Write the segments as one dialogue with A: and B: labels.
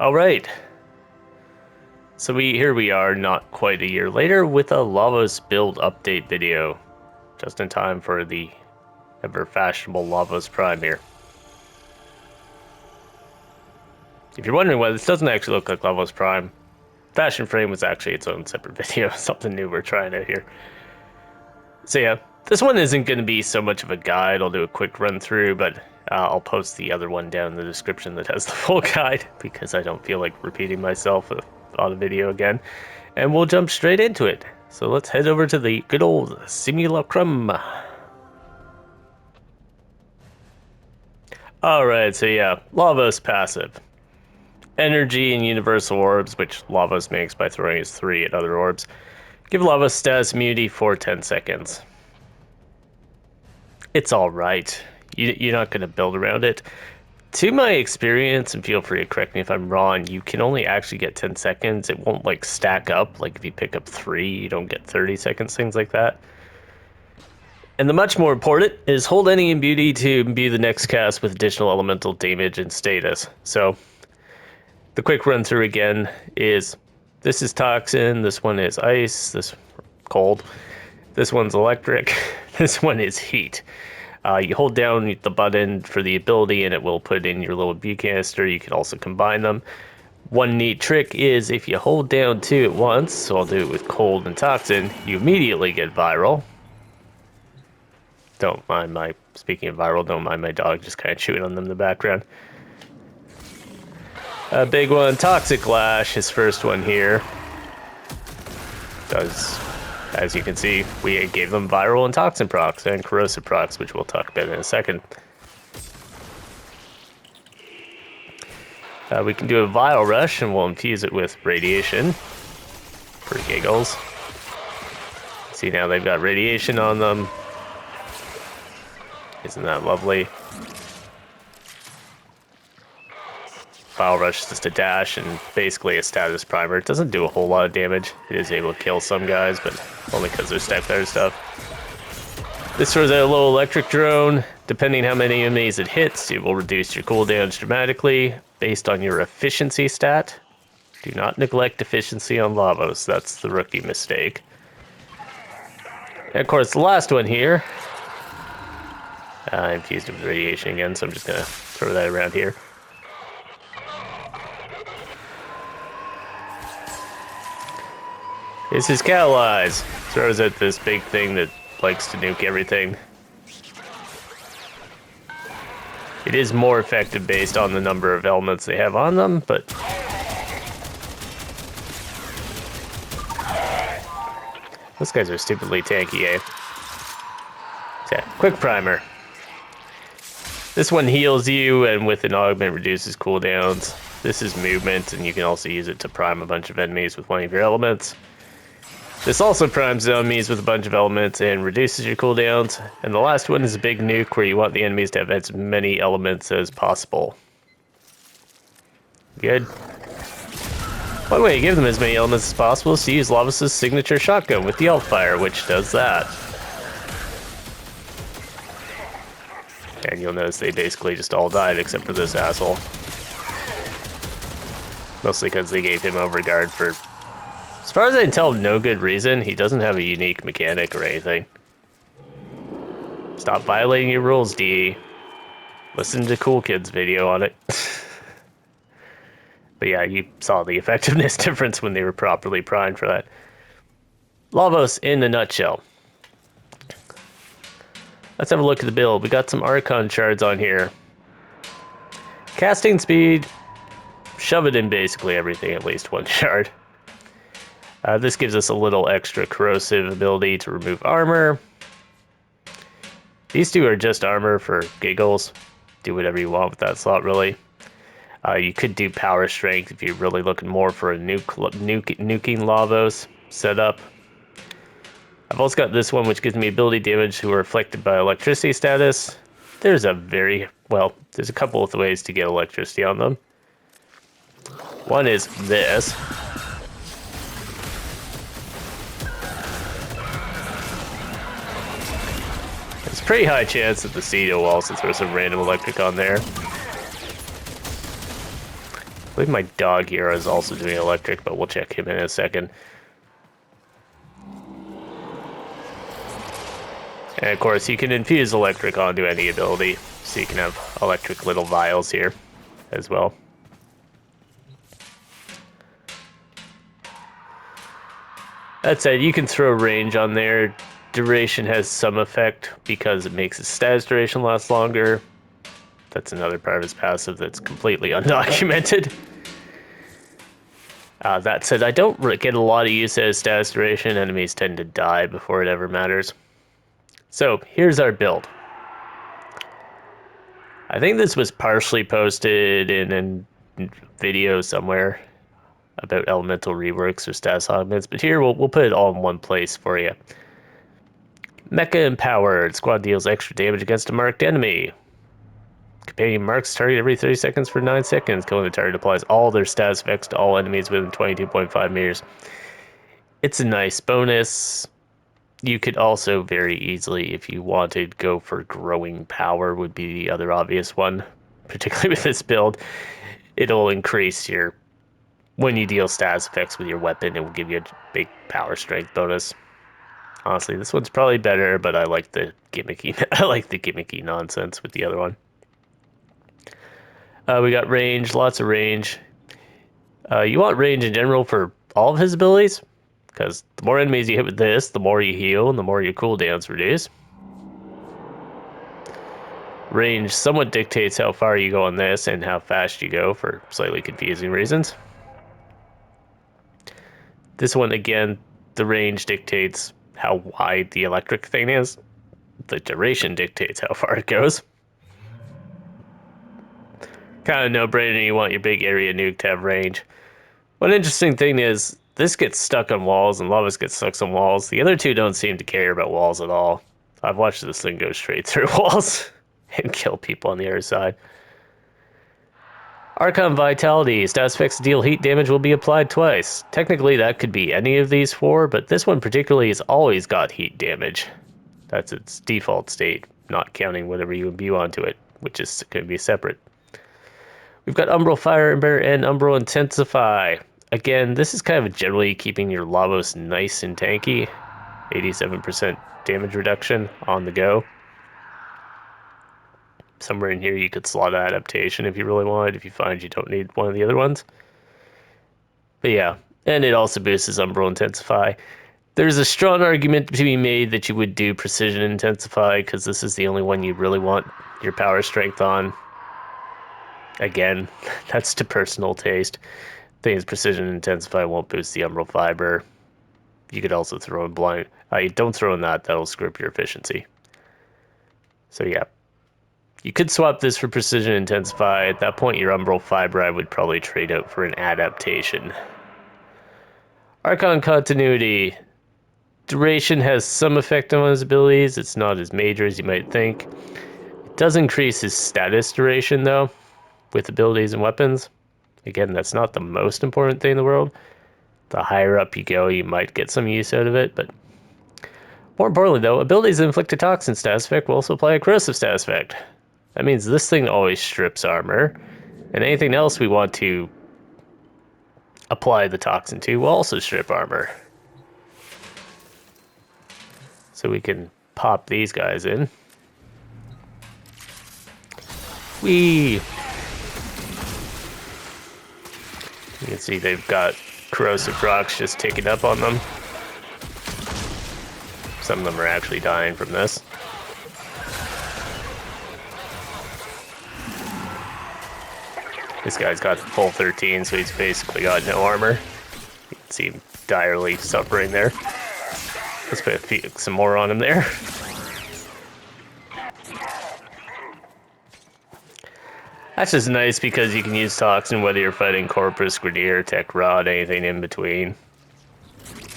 A: All right. So here we are, not quite a year later, with a Lavos Build update video, just in time for the ever fashionable Lavos Prime here. If you're wondering why this doesn't actually look like Lavos Prime, Fashion Frame was actually its own separate video, something new we're trying out here. So yeah, this one isn't going to be so much of a guide. I'll do a quick run through, but I'll post the other one down in the description that has the full guide because I don't feel like repeating myself on a video again. And we'll jump straight into it. So let's head over to the good old simulacrum. Alright, so yeah, Lavos passive. Energy and universal orbs, which Lavos makes by throwing his 3 at other orbs. Give Lavos status immunity for 10 seconds. It's alright. You're not going to build around it. To my experience, and feel free to correct me if I'm wrong, you can only actually get 10 seconds. It won't like stack up. Like if you pick up 3, you don't get 30 seconds, things like that. And the much more important is hold any immunity to imbue the next cast with additional elemental damage and status. So the quick run through again is this is toxin, this one is ice, this cold, this one's electric, this one is heat. You hold down the button for the ability and it will put in your little imbue canister. You can also combine them. One neat trick is if you hold down 2 at once, so I'll do it with cold and toxin, you immediately get viral. Don't mind my, speaking of viral, don't mind my dog just kind of chewing on them in the background. A big one, Toxic Lash, his first one here. Does, as you can see, we gave them viral and toxin procs and corrosive procs, which we'll talk about in a second. We can do a Vile Rush and we'll infuse it with radiation for giggles. See, now they've got radiation on them. Isn't that lovely? Vile Rush is just a dash and basically a status primer. It doesn't do a whole lot of damage. It is able to kill some guys, but only because they're stacked better stuff. This throws out a little electric drone. Depending how many enemies it hits, it will reduce your cooldowns dramatically based on your efficiency stat. Do not neglect efficiency on Lavos. That's the rookie mistake. And of course, the last one here. I infused it with radiation again, so I'm just going to throw that around here. This is Catalyze. Throws out this big thing that likes to nuke everything. It is more effective based on the number of elements they have on them, but those guys are stupidly tanky, eh? Yeah, quick primer. This one heals you, and with an augment reduces cooldowns. This is movement, and you can also use it to prime a bunch of enemies with one of your elements. This also primes enemies with a bunch of elements and reduces your cooldowns. And the last one is a big nuke where you want the enemies to have as many elements as possible. Good. One way to give them as many elements as possible is to use Lavos' signature shotgun with the Elfire, which does that. And you'll notice they basically just all died except for this asshole. Mostly because they gave him overguard for, as far as I can tell, no good reason. He doesn't have a unique mechanic or anything. Stop violating your rules, DE. Listen to Cool Kid's video on it. But yeah, you saw the effectiveness difference when they were properly primed for that. Lavos in a nutshell. Let's have a look at the build. We got some Archon shards on here. Casting speed, shove it in basically everything, at least 1 shard. This gives us a little extra corrosive ability to remove armor. These 2 are just armor for giggles. Do whatever you want with that slot, really. You could do power strength if you're really looking more for a nuking Lavos setup. I've also got this one, which gives me ability damage who are afflicted by electricity status. There's a couple of ways to get electricity on them. One is this. It's a pretty high chance that the Cedo will also throw some random electric on there. believe my dog here is also doing electric, but we'll check him in a second. And of course, you can infuse electric onto any ability, so you can have electric little vials here as well. That said, you can throw range on there. Duration has some effect because it makes his status duration last longer. That's another part of his passive that's completely undocumented. That said, I don't get a lot of use out of status duration. Enemies tend to die before it ever matters. So, here's our build. I think this was partially posted in a video somewhere about elemental reworks or status augments, but here we'll put it all in one place for you. Mecha Empowered. Squad deals extra damage against a marked enemy. Companion marks target every 30 seconds for 9 seconds. Killing the target applies all their status effects to all enemies within 22.5 meters. It's a nice bonus. You could also very easily, if you wanted, go for Growing Power would be the other obvious one. Particularly with this build, it'll increase your... When you deal status effects with your weapon, it will give you a big power strength bonus. Honestly, this one's probably better, but I like the gimmicky nonsense with the other one. We got range, lots of range. You want range in general for all of his abilities, because the more enemies you hit with this, the more you heal and the more your cooldowns reduce. Range somewhat dictates how far you go on this and how fast you go for slightly confusing reasons. This one, again, the range dictates how wide the electric thing is. The duration dictates how far it goes. Kind of no-brainer, you want your big area nuke to have range. One interesting thing is, this gets stuck on walls and Lavos gets stuck on walls. The other two don't seem to care about walls at all. I've watched this thing go straight through walls and kill people on the other side. Archon Vitality. Status effects deal heat damage will be applied twice. Technically, that could be any of these four, but this one particularly has always got heat damage. That's its default state, not counting whatever you imbue onto it, which is going to be separate. We've got Umbral Fire Ember and Umbral Intensify. Again, this is kind of generally keeping your Lavos nice and tanky. 87% damage reduction on the go. Somewhere in here you could slot adaptation if you really wanted, if you find you don't need one of the other ones. But yeah, and it also boosts Umbral Intensify. There's a strong argument to be made that you would do Precision Intensify, because this is the only one you really want your power strength on. Again, that's to personal taste. Thing is, Precision Intensify won't boost the Umbral Fiber. You could also throw in Blind. Don't throw in that, that'll screw up your efficiency. So yeah. You could swap this for Precision Intensify. At that point, your Umbral Fiber I would probably trade out for an adaptation. Archon Continuity. Duration has some effect on his abilities. It's not as major as you might think. It does increase his status duration, though, with abilities and weapons. Again, that's not the most important thing in the world. The higher up you go, you might get some use out of it, but more importantly, though, abilities that inflict a toxin status effect will also apply a corrosive status effect. That means this thing always strips armor, and anything else we want to apply the toxin to will also strip armor. So we can pop these guys in. Whee! You can see they've got corrosive rocks just ticking up on them. Some of them are actually dying from this. This guy's got full 13, so he's basically got no armor. You can see him direly suffering there. Let's put some more on him there. That's just nice because you can use Toxin whether you're fighting Corpus, Grenadier, Tech Rod, anything in between.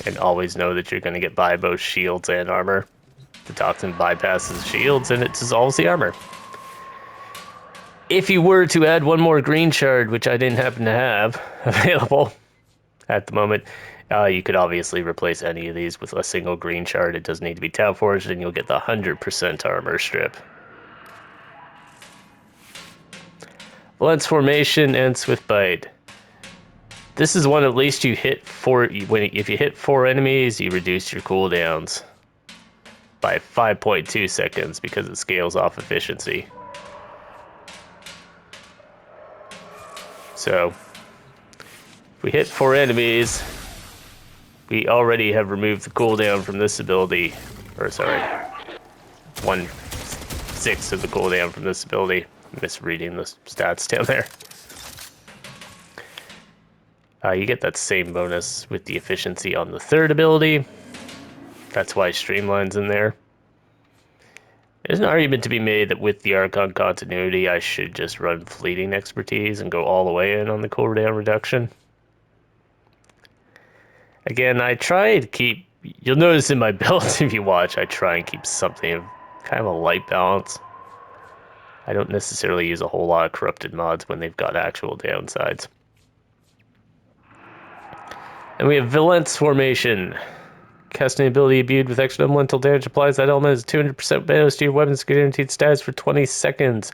A: And always know that you're going to get by both shields and armor. The Toxin bypasses shields and it dissolves the armor. If you were to add one more green shard, which I didn't happen to have available at the moment, you could obviously replace any of these with a single green shard. It doesn't need to be Tau Forged, and you'll get the 100% armor strip. Lance Formation and Swift Bite. This is one at least you hit if you hit 4 enemies, you reduce your cooldowns by 5.2 seconds because it scales off efficiency. So, if we hit 4 enemies, we already have removed the cooldown from this ability. Or sorry, 1/6 of the cooldown from this ability. Misreading the stats down there. You get that same bonus with the efficiency on the 3rd ability. That's why Streamline's in there. There's an argument to be made that with the Archon continuity, I should just run Fleeting Expertise and go all the way in on the cooldown reduction. Again, I try to keep... You'll notice in my builds, if you watch, I try and keep something of kind of a light balance. I don't necessarily use a whole lot of corrupted mods when they've got actual downsides. And we have Valence Formation. Casting ability imbued with extra elemental damage applies that element as 200% bonus to your weapon's guaranteed status for 20 seconds.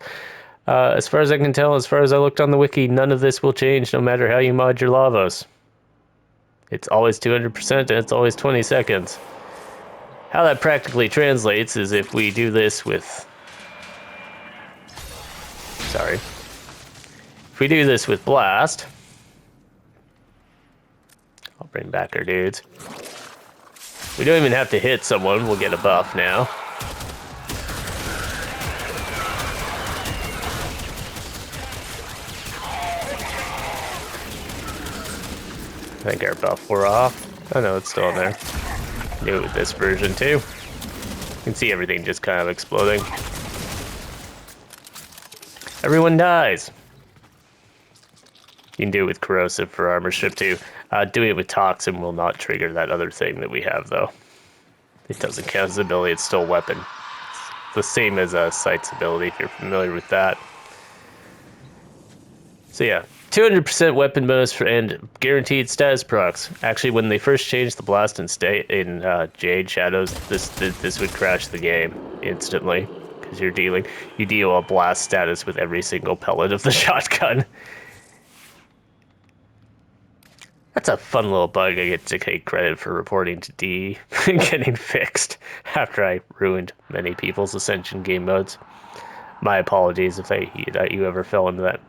A: As far as I can tell, as far as I looked on the wiki, none of this will change no matter how you mod your Lavos. It's always 200% and it's always 20 seconds. How that practically translates is if we do this with... Sorry. If we do this with Blast... I'll bring back our dudes. We don't even have to hit someone, we'll get a buff now. I think our buff wore off. Oh no, it's still in there. New with this version too. You can see everything just kind of exploding. Everyone dies. You can do it with corrosive for armor strip too. Doing it with toxin will not trigger that other thing that we have though. It doesn't count as ability, it's still weapon. It's the same as Sight's ability if you're familiar with that. So yeah, 200% weapon bonus for and guaranteed status procs. Actually, when they first changed the blast in Jade Shadows, this would crash the game instantly because you deal a blast status with every single pellet of the shotgun. That's a fun little bug I get to take credit for reporting to D getting fixed after I ruined many people's Ascension game modes. My apologies if you ever fell into that.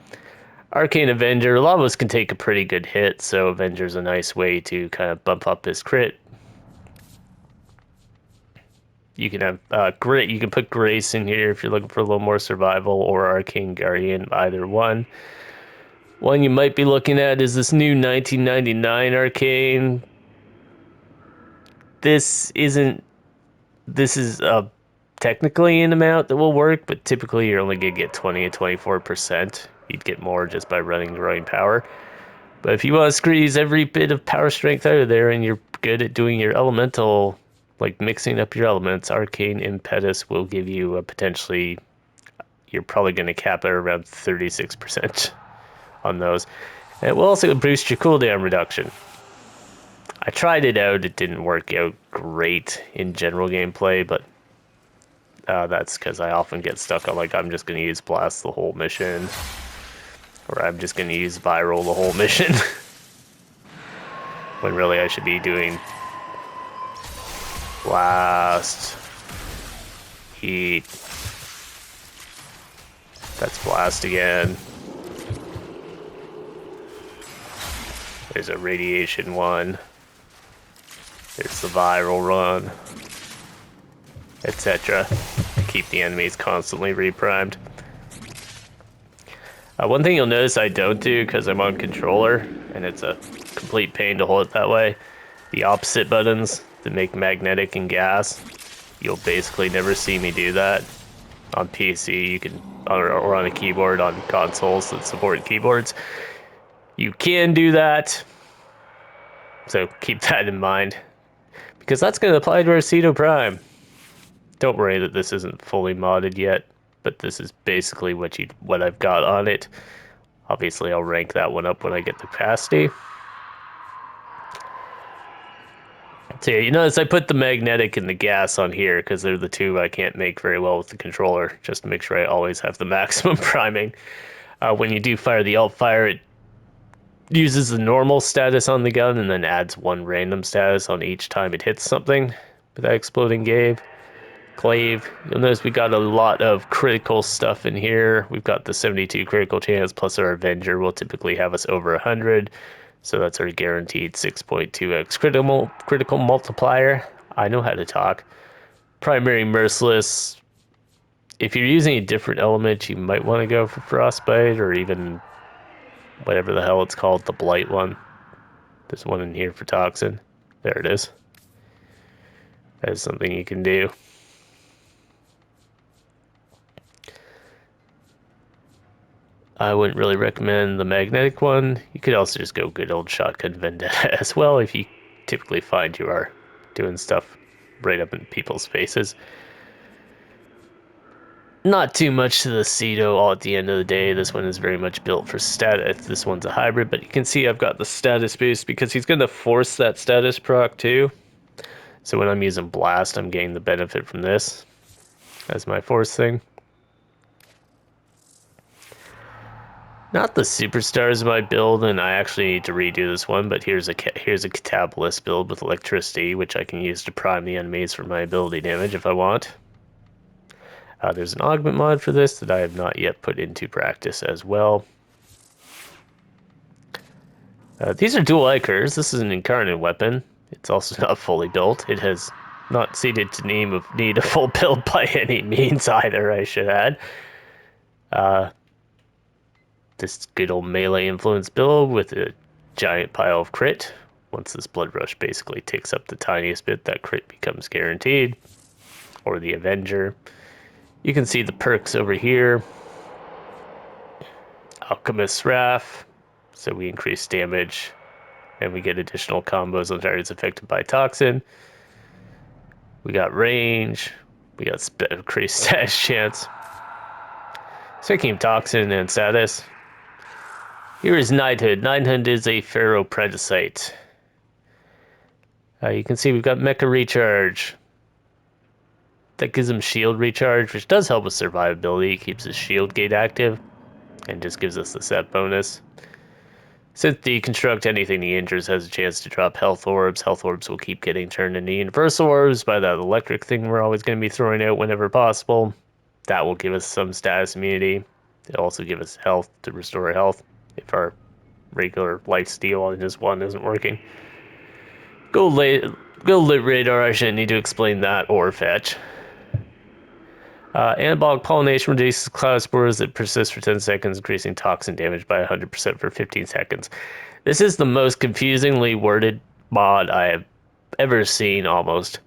A: Arcane Avenger, Lavos can take a pretty good hit, so Avenger's a nice way to kind of bump up his crit. You can have you can put Grace in here if you're looking for a little more survival, or Arcane Guardian, either one. One you might be looking at is this new 1999 Arcane. This is technically an amount that will work, but typically you're only going to get 20 to 24%. You'd get more just by running growing power. But if you want to squeeze every bit of power strength out of there and you're good at doing your elemental, like mixing up your elements, Arcane Impetus will give you a potentially, you're probably going to cap it around 36% on those. And it will also boost your cooldown reduction. I tried it out, it didn't work out great in general gameplay, but that's because I often get stuck on like, I'm just going to use Blast the whole mission, or I'm just going to use Viral the whole mission, when really I should be doing Blast, Heat, that's Blast again, there's a Radiation one, there's the Viral run, etc. to keep the enemies constantly reprimed. One thing you'll notice I don't do, because I'm on controller, and it's a complete pain to hold it that way, the opposite buttons that make magnetic and gas, you'll basically never see me do that. On PC, you can, or on a keyboard, on consoles that support keyboards, you can do that, so keep that in mind, because that's going to apply to our Cedo Prime. Don't worry that this isn't fully modded yet, but this is basically what I've got on it. Obviously, I'll rank that one up when I get the capacity. So yeah, you notice I put the magnetic and the gas on here because they're the two I can't make very well with the controller, just to make sure I always have the maximum priming. When you do fire the alt fire, it uses the normal status on the gun and then adds one random status on each time it hits something with that exploding glaive. You'll notice we got a lot of critical stuff in here. We've got the 72 critical chance plus our Avenger will typically have us over 100. So that's our guaranteed 6.2x critical multiplier. I know how to talk. Primary Merciless. If you're using a different element, you might want to go for Frostbite or even whatever the hell it's called, the Blight one. There's one in here for Toxin. There it is. That is something you can do. I wouldn't really recommend the magnetic one. You could also just go good old shotgun vendetta as well if you typically find you are doing stuff right up in people's faces. Not too much to the Cedo all at the end of the day. This one is very much built for status. This one's a hybrid, but you can see I've got the status boost because he's going to force that status proc too. So when I'm using Blast, I'm getting the benefit from this as my force thing. Not the superstars of my build, and I actually need to redo this one, but here's a Catabolist build with electricity, which I can use to prime the enemies for my ability damage if I want. There's an augment mod for this that I have not yet put into practice as well. These are dual Ikers. This is an incarnate weapon. It's also not fully built. It has not seeded to need a full build by any means either, I should add. This good old melee influence build with a giant pile of crit. Once this Blood Rush basically takes up the tiniest bit, that crit becomes guaranteed. Or the Avenger. You can see the perks over here. Alchemist's Wrath. So we increase damage and we get additional combos on targets affected by Toxin. We got range. We got increased status chance. Speaking of Toxin and status, here is Knighthood. Knighthood is a Pharaoh Predicite. You can see we've got Mecha Recharge. That gives him shield recharge, which does help with survivability. It keeps his shield gate active and just gives us the set bonus. Since deconstruct anything he injures has a chance to drop health orbs. Health orbs will keep getting turned into universal orbs by that electric thing we're always going to be throwing out whenever possible. That will give us some status immunity. It'll also give us health to restore health if our regular life steal on his one isn't working. Go lit radar, I shouldn't need to explain that or fetch. Anabolic pollination reduces cloud spores that persist for 10 seconds, increasing toxin damage by 100% for 15 seconds. This is the most confusingly worded mod I have ever seen, almost.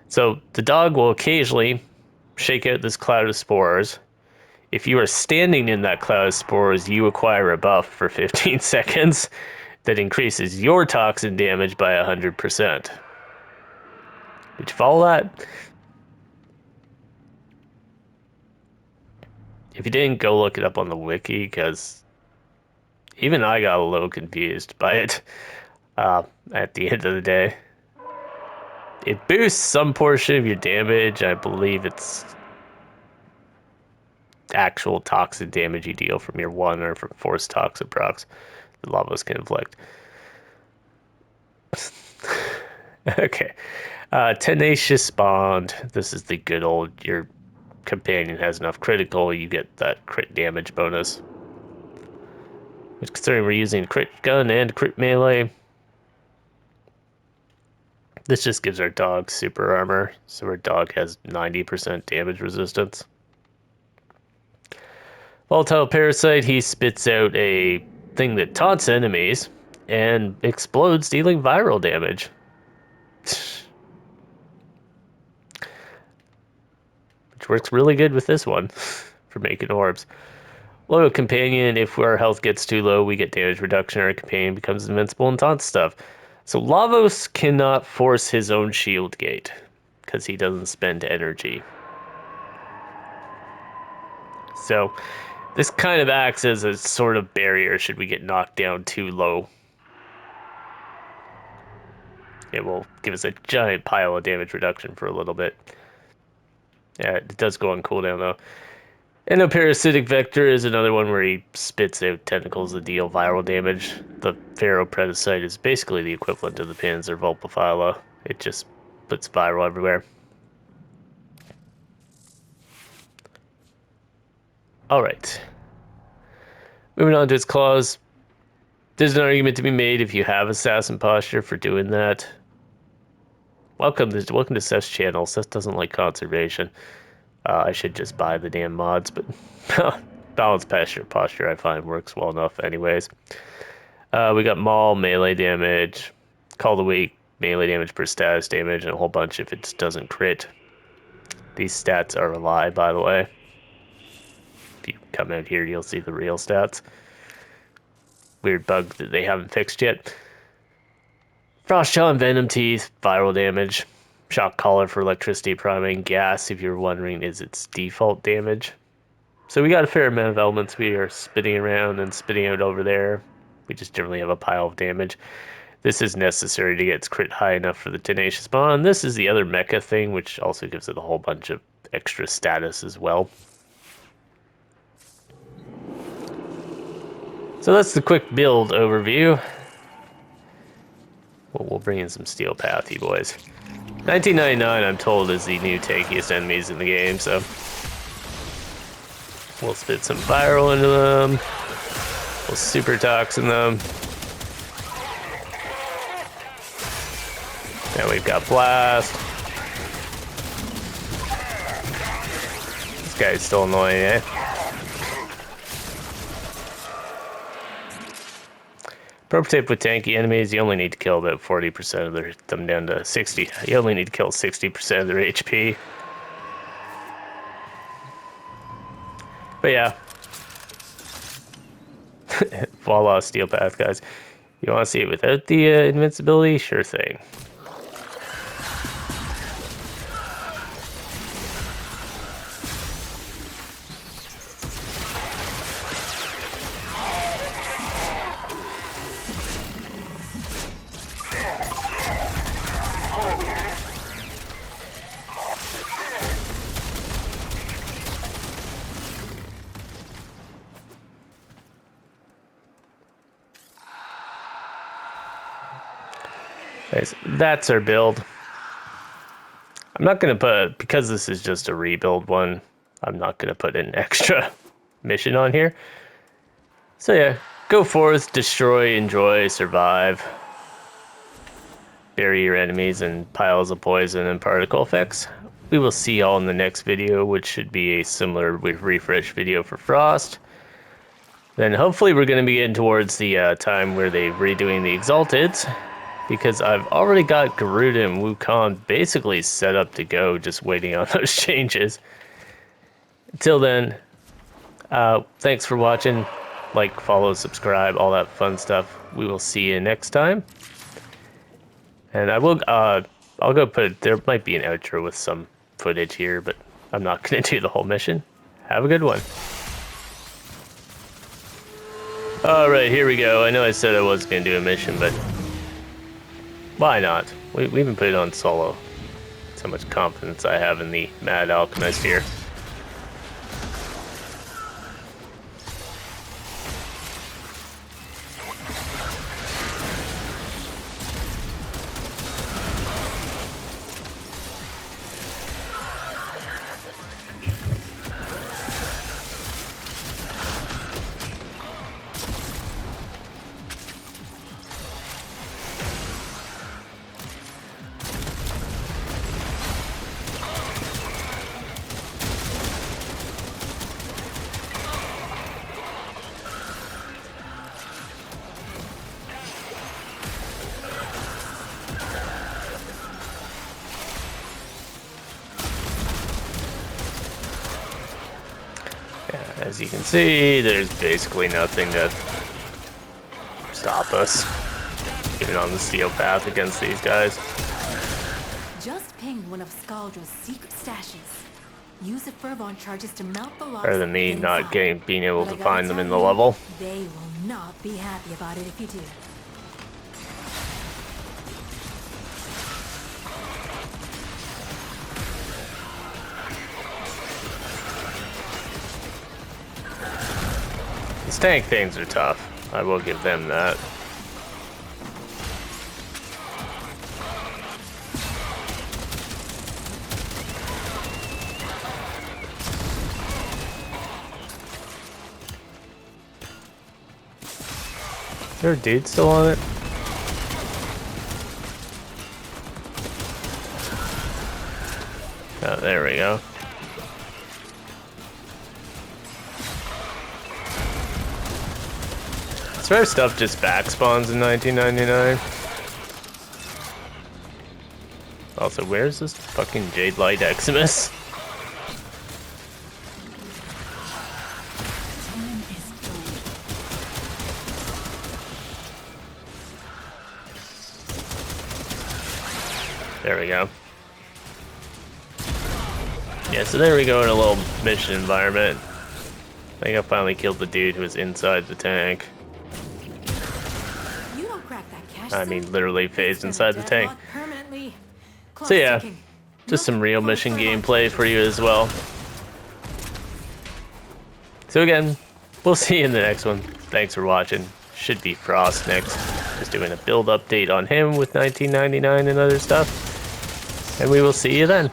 A: So the dog will occasionally shake out this cloud of spores. If you are standing in that cloud of spores, you acquire a buff for 15 seconds that increases your toxin damage by 100%. Did you follow that? If you didn't, go look it up on the wiki, because even I got a little confused by it at the end of the day. It boosts some portion of your damage. I believe it's actual toxic damage you deal from your one or from force toxic procs the Lavos can inflict. Okay. Tenacious Bond. This is the good old, your companion has enough critical, you get that crit damage bonus. Which, considering we're using crit gun and crit melee, this just gives our dog super armor, so our dog has 90% damage resistance. Volatile Parasite, he spits out a thing that taunts enemies and explodes, dealing viral damage. Which works really good with this one for making orbs. Loyal Companion, if our health gets too low, we get damage reduction, our companion becomes invincible and taunt stuff. So Lavos cannot force his own shield gate, because he doesn't spend energy. So this kind of acts as a sort of barrier should we get knocked down too low. It will give us a giant pile of damage reduction for a little bit. Yeah, it does go on cooldown though. Endoparasitic Vector is another one where he spits out tentacles that deal viral damage. The Ferropredocyte is basically the equivalent of the Panzer Vulpaphyla. It just puts viral everywhere. Alright. Moving on to its claws. There's an argument to be made if you have Assassin Posture for doing that. Welcome to Seth's channel. Seth doesn't like conservation. I should just buy the damn mods, but balanced posture I find works well enough anyways. We got Maul, melee damage, Call the Weak, melee damage per status damage, and a whole bunch if it doesn't crit. These stats are a lie, by the way. If you come out here, you'll see the real stats. Weird bug that they haven't fixed yet. Frost Jaw and Venom Teeth, viral damage. Shock Collar for electricity priming. Gas, if you're wondering, is its default damage. So we got a fair amount of elements we are spitting around and spitting out over there. We just generally have a pile of damage. This is necessary to get its crit high enough for the Tenacious Bond. This is the other mecha thing, which also gives it a whole bunch of extra status as well. So that's the quick build overview. Well, we'll bring in some Steel Pathy boys. 1999, I'm told, is the new tankiest enemies in the game, so we'll spit some viral into them. We'll super toxin them. Now we've got blast. This guy's still annoying, eh? Prototype with tanky enemies, you only need to kill about 40% of them down to 60. You only need to kill 60% of their HP. But yeah. Voila, Steel Path, guys. You want to see it without the invincibility? Sure thing. Guys, that's our build. I'm not going to put, because this is just a rebuild one, I'm not going to put an extra mission on here. So yeah, go forth, destroy, enjoy, survive. Bury your enemies in piles of poison and particle effects. We will see y'all in the next video, which should be a similar refresh video for Frost. Then hopefully we're going to be getting towards the time where they're redoing the Exalteds, because I've already got Garuda and Wukong basically set up to go, just waiting on those changes. Until then, thanks for watching. Like, follow, subscribe, all that fun stuff. We will see you next time. And I will, I'll go put, there might be an outro with some footage here, but I'm not going to do the whole mission. Have a good one. Alright, here we go. I know I said I was going to do a mission, but why not? We even put it on solo. That's how much confidence I have in the Mad Alchemist here. As you can see, there's basically nothing to stop us, even on the Steel Path against these guys.
B: Just pinged one of Scaldra's secret stashes. Use the Fervon charges to mount the locks.
A: Better than me not being able to find them in the
B: you,
A: level.
B: They will not be happy about it if you do.
A: These tank things are tough. I will give them that. Is there a dude still on it? Oh, there we go. I swear stuff just back spawns in 1999. Also, where's this fucking Jade Light Eximus? There we go. Yeah, so there we go in a little mission environment. I think I finally killed the dude who was inside the tank.
B: You don't crack that cache,
A: I mean, literally phased inside the tank.
B: Permanently.
A: So yeah, just some real mission gameplay for you as well. So again, we'll see you in the next one. Thanks for watching. Should be Frost next. Just doing a build update on him with 1999 and other stuff. And we will see you then.